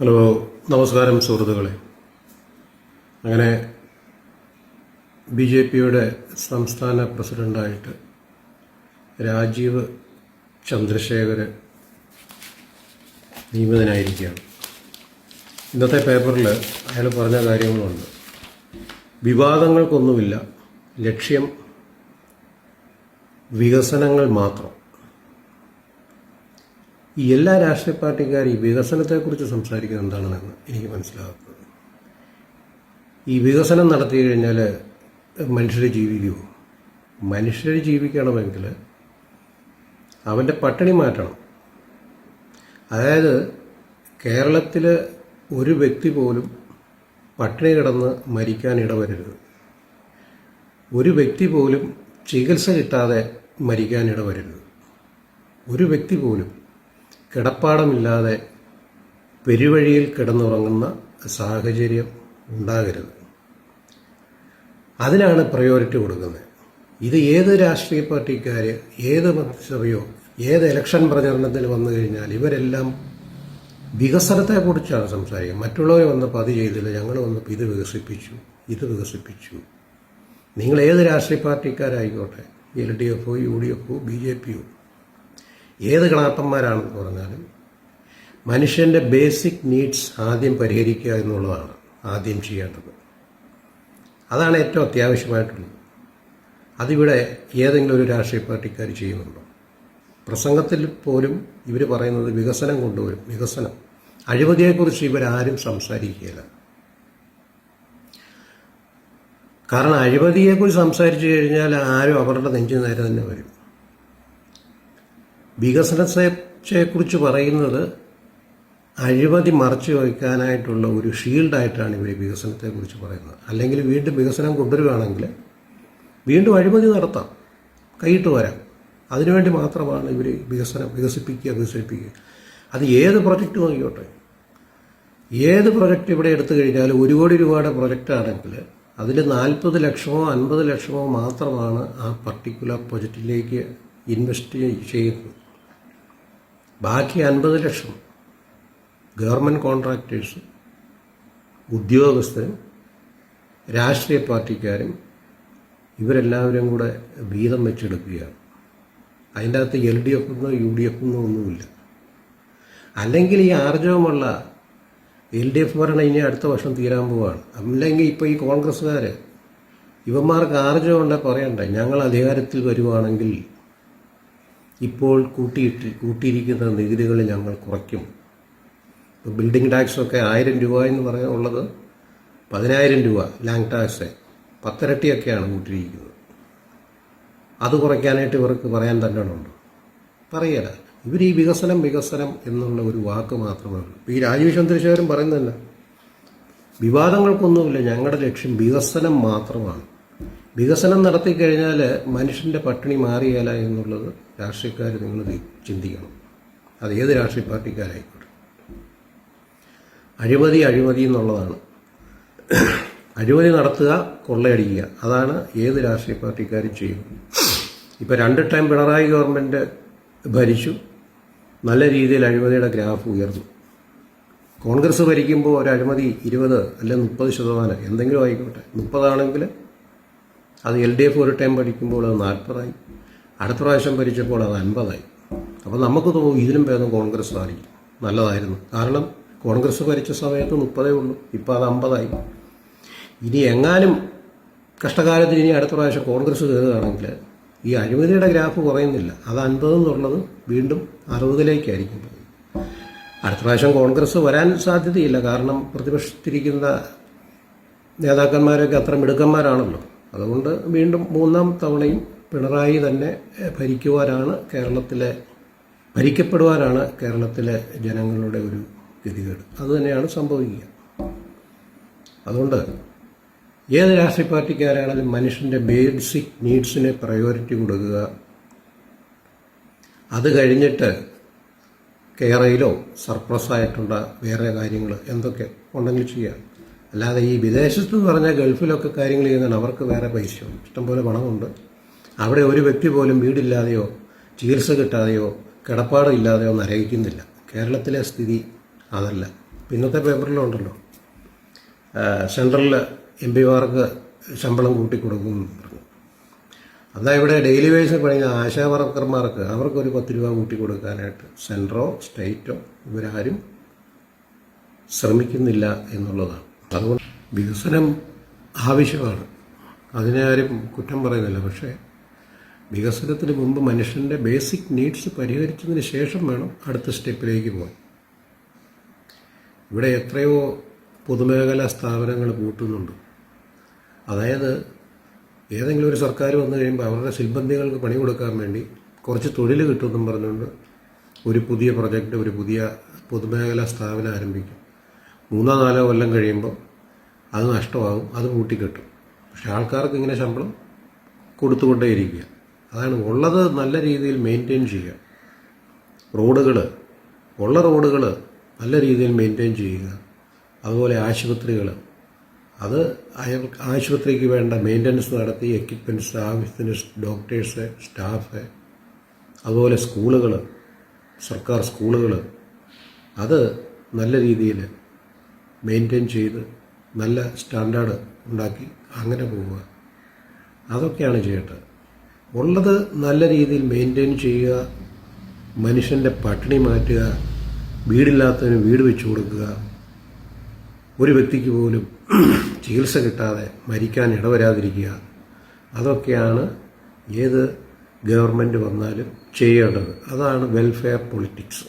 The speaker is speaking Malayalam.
ഹലോ, നമസ്കാരം സുഹൃത്തുക്കളെ. അങ്ങനെ BJPയുടെ സംസ്ഥാന പ്രസിഡൻ്റായിട്ട് രാജീവ് ചന്ദ്രശേഖർ നിയമിതനായിരിക്കുകയാണ്. ഇന്നത്തെ പേപ്പറിൽ അയാൾ പറഞ്ഞ കാര്യങ്ങളുണ്ട്. വിവാദങ്ങൾക്കൊന്നുമില്ല, ലക്ഷ്യം വികസനങ്ങൾ മാത്രം. ഈ എല്ലാ രാഷ്ട്രീയ പാർട്ടിക്കാരും ഈ വികസനത്തെക്കുറിച്ച് സംസാരിക്കുന്നത് എന്താണെന്ന് എനിക്ക് മനസ്സിലാകുന്നത്. ഈ വികസനം നടത്തി കഴിഞ്ഞാൽ മനുഷ്യർ ജീവിക്കുമോ? മനുഷ്യർ ജീവിക്കണമെങ്കിൽ അവൻ്റെ പട്ടിണി മാറ്റണം. അതായത് കേരളത്തിൽ ഒരു വ്യക്തി പോലും പട്ടിണി കിടന്ന് മരിക്കാൻ ഇടവരരുത്. ഒരു വ്യക്തി പോലും ചികിത്സ കിട്ടാതെ മരിക്കാൻ ഇടവരരുത്. ഒരു വ്യക്തി പോലും കിടപ്പാടമില്ലാതെ പെരുവഴിയിൽ കിടന്നുറങ്ങുന്ന സാഹചര്യം ഉണ്ടാകരുത്. അതിനാണ് പ്രയോറിറ്റി കൊടുക്കുന്നത്. ഇത് ഏത് രാഷ്ട്രീയ പാർട്ടിക്കാർ, ഏത് മന്ത്രിസഭയോ, ഏത് ഇലക്ഷൻ പ്രചരണത്തിൽ വന്നു കഴിഞ്ഞാൽ ഇവരെല്ലാം വികസനത്തെക്കുറിച്ചാണ് സംസാരിക്കുന്നത്. മറ്റുള്ളവർ വന്നപ്പോൾ അത് ചെയ്തില്ല, ഞങ്ങൾ വന്നപ്പോൾ ഇത് വികസിപ്പിച്ചു. നിങ്ങൾ ഏത് രാഷ്ട്രീയ പാർട്ടിക്കാരായിക്കോട്ടെ, LDF, UDF, BJP, ഏത് കളാട്ടന്മാരാണെന്ന് പറഞ്ഞാലും മനുഷ്യൻ്റെ ബേസിക് നീഡ്സ് ആദ്യം പരിഹരിക്കുക എന്നുള്ളതാണ് ആദ്യം ചെയ്യേണ്ടത്. അതാണ് ഏറ്റവും അത്യാവശ്യമായിട്ടുള്ളത്. അതിവിടെ ഏതെങ്കിലും ഒരു രാഷ്ട്രീയ പാർട്ടിക്കാർ ചെയ്യുന്നുണ്ടോ? പ്രസംഗത്തിൽ പോലും ഇവർ പറയുന്നത് വികസനം കൊണ്ടുവരും, വികസനം. അഴിമതിയെക്കുറിച്ച് ഇവരാരും സംസാരിക്കുകയില്ല. കാരണം അഴിമതിയെക്കുറിച്ച് സംസാരിച്ചു കഴിഞ്ഞാൽ ആരും അവരുടെ നെഞ്ചു നേരെ തന്നെ വരും. വികസനത്തെക്കുറിച്ച് പറയുന്നത് അഴിമതി മറച്ചു വയ്ക്കാനായിട്ടുള്ള ഒരു ഷീൽഡായിട്ടാണ് ഇവർ വികസനത്തെക്കുറിച്ച് പറയുന്നത്. അല്ലെങ്കിൽ വീണ്ടും വികസനം കൊണ്ടുവരികയാണെങ്കിൽ വീണ്ടും അഴിമതി നടത്താം, കൈയിട്ട് വരാം. അതിനുവേണ്ടി മാത്രമാണ് ഇവർ വികസിപ്പിക്കുക. അത് ഏത് പ്രൊജക്റ്റ് നോക്കിയോട്ടെ, ഏത് പ്രൊജക്റ്റ് ഇവിടെ എടുത്തു കഴിഞ്ഞാൽ 1 കോടി രൂപയുടെ പ്രൊജക്റ്റാണെങ്കിൽ അതിൽ 40 ലക്ഷമോ 50 ലക്ഷമോ മാത്രമാണ് ആ പർട്ടിക്കുലർ പ്രൊജക്റ്റിലേക്ക് ഇൻവെസ്റ്റ് ചെയ്യുന്നത്. ബാക്കി 50 ലക്ഷം ഗവൺമെൻറ് കോൺട്രാക്ടേഴ്സ്, ഉദ്യോഗസ്ഥരും, രാഷ്ട്രീയ പാർട്ടിക്കാരും ഇവരെല്ലാവരും കൂടെ വീതം വെച്ചെടുക്കുകയാണ്. അതിൻ്റെ അകത്ത് LDF എന്നോ UDF എന്നോ ഒന്നുമില്ല. അല്ലെങ്കിൽ ഈ ആർജവമുള്ള LDF ഭരണം ഇനി അടുത്ത വർഷം തീരാൻ പോവാണ്. അല്ലെങ്കിൽ ഇപ്പോൾ ഈ കോൺഗ്രസ്സുകാർ ഇവന്മാർക്ക് ആർജവമുണ്ടെ പറയണ്ടേ, ഞങ്ങൾ അധികാരത്തിൽ വരുവാണെങ്കിൽ ഇപ്പോൾ കൂട്ടിയിരിക്കുന്ന നികുതികൾ ഞങ്ങൾ കുറയ്ക്കും. ബിൽഡിംഗ് ടാക്സൊക്കെ 1000 രൂപ എന്ന് പറയാനുള്ളത് 10,000 രൂപ, ലാൻഡ് ടാക്സ് 10 ഇരട്ടിയൊക്കെയാണ് കൂട്ടിയിരിക്കുന്നത്. അത് കുറയ്ക്കാനായിട്ട് ഇവർക്ക് പറയാൻ തന്നെ ഉണ്ടോ? പറയല. ഇവർ ഈ വികസനം എന്നുള്ള ഒരു വാക്ക് മാത്രമേ ഉള്ളൂ. ഈ രാജീവ് ചന്ദ്രശേഖരൻ പറയുന്നതല്ല, വിവാദങ്ങൾക്കൊന്നുമില്ല, ഞങ്ങളുടെ ലക്ഷ്യം വികസനം മാത്രമാണ്. വികസനം നടത്തിക്കഴിഞ്ഞാൽ മനുഷ്യൻ്റെ പട്ടിണി മാറിയാല എന്നുള്ളത് രാഷ്ട്രീയക്കാർ നിങ്ങൾ ചിന്തിക്കണം. അത് ഏത് രാഷ്ട്രീയ പാർട്ടിക്കാരായിക്കോട്ടെ. അഴിമതി എന്നുള്ളതാണ്. അഴിമതി നടത്തുക, കൊള്ളയടിക്കുക, അതാണ് ഏത് രാഷ്ട്രീയ പാർട്ടിക്കാരും ചെയ്യുന്നത്. ഇപ്പോൾ 2 ടൈം പിണറായി ഗവൺമെൻറ് ഭരിച്ചു, നല്ല രീതിയിൽ അഴിമതിയുടെ ഗ്രാഫ് ഉയർന്നു. കോൺഗ്രസ് ഭരിക്കുമ്പോൾ ഒരു അഴിമതി 20 അല്ലെങ്കിൽ 30% എന്തെങ്കിലും ആയിക്കോട്ടെ, 30 ആണെങ്കിൽ അത് LDF ഒരു ടൈം ഭരിക്കുമ്പോൾ അത് 40ആയി, അടുത്ത പ്രാവശ്യം ഭരിച്ചപ്പോൾ അത് 50ആയി. അപ്പോൾ നമുക്ക് തോന്നും ഇതിലും ഭേദം കോൺഗ്രസ് ആയിരിക്കും, നല്ലതായിരുന്നു. കാരണം കോൺഗ്രസ് ഭരിച്ച സമയത്ത് 30 ഉള്ളൂ, ഇപ്പോൾ അത് 50ആയി. ഇനി എങ്ങാനും കഷ്ടകാലത്തിന് ഇനി അടുത്ത പ്രാവശ്യം കോൺഗ്രസ് കയറുകയാണെങ്കിൽ ഈ അഴിമതിയുടെ ഗ്രാഫ് കുറയുന്നില്ല, അത് 50 എന്നുള്ളത് വീണ്ടും 60ലേക്കായിരിക്കും. അടുത്ത പ്രാവശ്യം കോൺഗ്രസ് വരാൻ സാധ്യതയില്ല. കാരണം പ്രതിപക്ഷത്തിരിക്കുന്ന നേതാക്കന്മാരൊക്കെ അത്ര മിടുക്കന്മാരാണല്ലോ. അതുകൊണ്ട് വീണ്ടും 3ാം തവണയും പിണറായി തന്നെ ഭരിക്കപ്പെടുവാനാണ് കേരളത്തിലെ ജനങ്ങളുടെ ഒരു ഗതികേട്. അതുതന്നെയാണ് സംഭവിക്കുക. അതുകൊണ്ട് ഏത് രാഷ്ട്രീയ പാർട്ടിക്കാരാണെങ്കിലും മനുഷ്യൻ്റെ ബേസിക് നീഡ്സിന് പ്രയോറിറ്റി കൊടുക്കുക. അത് കഴിഞ്ഞിട്ട് കേരളയിലോ സർപ്ലസായിട്ടുള്ള വേറെ കാര്യങ്ങൾ എന്തൊക്കെ ഉണ്ടെങ്കിൽ ചെയ്യാം. അല്ലാതെ ഈ വിദേശത്ത് എന്ന് പറഞ്ഞാൽ ഗൾഫിലൊക്കെ കാര്യങ്ങൾ ചെയ്യുന്നതാണ്. അവർക്ക് വേറെ പൈസയുണ്ട്, ഇഷ്ടംപോലെ പണമുണ്ട്. അവിടെ ഒരു വ്യക്തി പോലും വീടില്ലാതെയോ ചികിത്സ കിട്ടാതെയോ കിടപ്പാടില്ലാതെയോ നരകിക്കുന്നില്ല. കേരളത്തിലെ സ്ഥിതി അതല്ല. ഇന്നത്തെ പേപ്പറിലും ഉണ്ടല്ലോ, സെൻട്രലിൽ MP-മാർക്ക് ശമ്പളം കൂട്ടിക്കൊടുക്കുമെന്ന് പറഞ്ഞു. എന്നാൽ ഇവിടെ ഡെയിലി വേജ് പണിയുന്ന ആശാ വർക്കർമാർക്ക് അവർക്കൊരു 10 രൂപ കൂട്ടിക്കൊടുക്കാനായിട്ട് സെൻട്രോ സ്റ്റേറ്റോ ഇവരാരും ശ്രമിക്കുന്നില്ല എന്നുള്ളതാണ്. അതുകൊണ്ട് വികസനം ആവശ്യമാണ്, അതിനെ ആരും കുറ്റം പറയുന്നില്ല. പക്ഷേ വികസനത്തിന് മുമ്പ് മനുഷ്യൻ്റെ ബേസിക് നീഡ്സ് പരിഹരിച്ചതിന് ശേഷം വേണം അടുത്ത സ്റ്റെപ്പിലേക്ക് പോകാൻ. ഇവിടെ എത്രയോ പൊതുമേഖലാ സ്ഥാപനങ്ങൾ പൂട്ടുന്നുണ്ട്. അതായത് ഏതെങ്കിലും ഒരു സർക്കാർ വന്നു കഴിയുമ്പോൾ അവരുടെ സിൽബന്ധികൾക്ക് പണി കൊടുക്കാൻ വേണ്ടി കുറച്ച് തൊഴിൽ കിട്ടുമെന്നും പറഞ്ഞുകൊണ്ട് ഒരു പുതിയ പ്രൊജക്റ്റ്, ഒരു പുതിയ പൊതുമേഖലാ സ്ഥാപനം ആരംഭിക്കും. 3-4 കൊല്ലം കഴിയുമ്പോൾ അത് നഷ്ടമാകും, അത് പൂട്ടിക്കെട്ടും. പക്ഷെ ആൾക്കാർക്ക് ഇങ്ങനെ ശമ്പളം കൊടുത്തുകൊണ്ടേയിരിക്കുക. അതാണ് ഉള്ളത് നല്ല രീതിയിൽ മെയിൻറ്റെയിൻ ചെയ്യുക. ഉള്ള റോഡുകൾ നല്ല രീതിയിൽ മെയിൻറ്റെയിൻ ചെയ്യുക. അതുപോലെ ആശുപത്രികൾ, അത് ആശുപത്രിക്ക് വേണ്ട മെയിൻ്റനൻസ് നടത്തി എക്യുപ്മെൻറ്റ്സ്, ആവശ്യത്തിന് ഡോക്ടേഴ്സ്, സ്റ്റാഫ്, അതുപോലെ സ്കൂളുകൾ, സർക്കാർ സ്കൂളുകൾ, അത് നല്ല രീതിയിൽ മെയിൻറ്റെയിൻ ചെയ്ത് നല്ല സ്റ്റാൻഡേർഡ് ഉണ്ടാക്കി അങ്ങനെ പോവുക. അതൊക്കെയാണ് ചെയ്യേണ്ടത്. ഉള്ളത് നല്ല രീതിയിൽ മെയിൻറ്റെയിൻ ചെയ്യുക, മനുഷ്യൻ്റെ പട്ടിണി മാറ്റുക, വീടില്ലാത്തതിന് വീട് വെച്ച് കൊടുക്കുക, ഒരു വ്യക്തിക്ക് പോലും ചികിത്സ കിട്ടാതെ മരിക്കാൻ ഇടവരാതിരിക്കുക. അതൊക്കെയാണ് ഏത് ഗവൺമെൻറ് വന്നാലും ചെയ്യേണ്ടത്. അതാണ് വെൽഫെയർ പൊളിറ്റിക്സ്.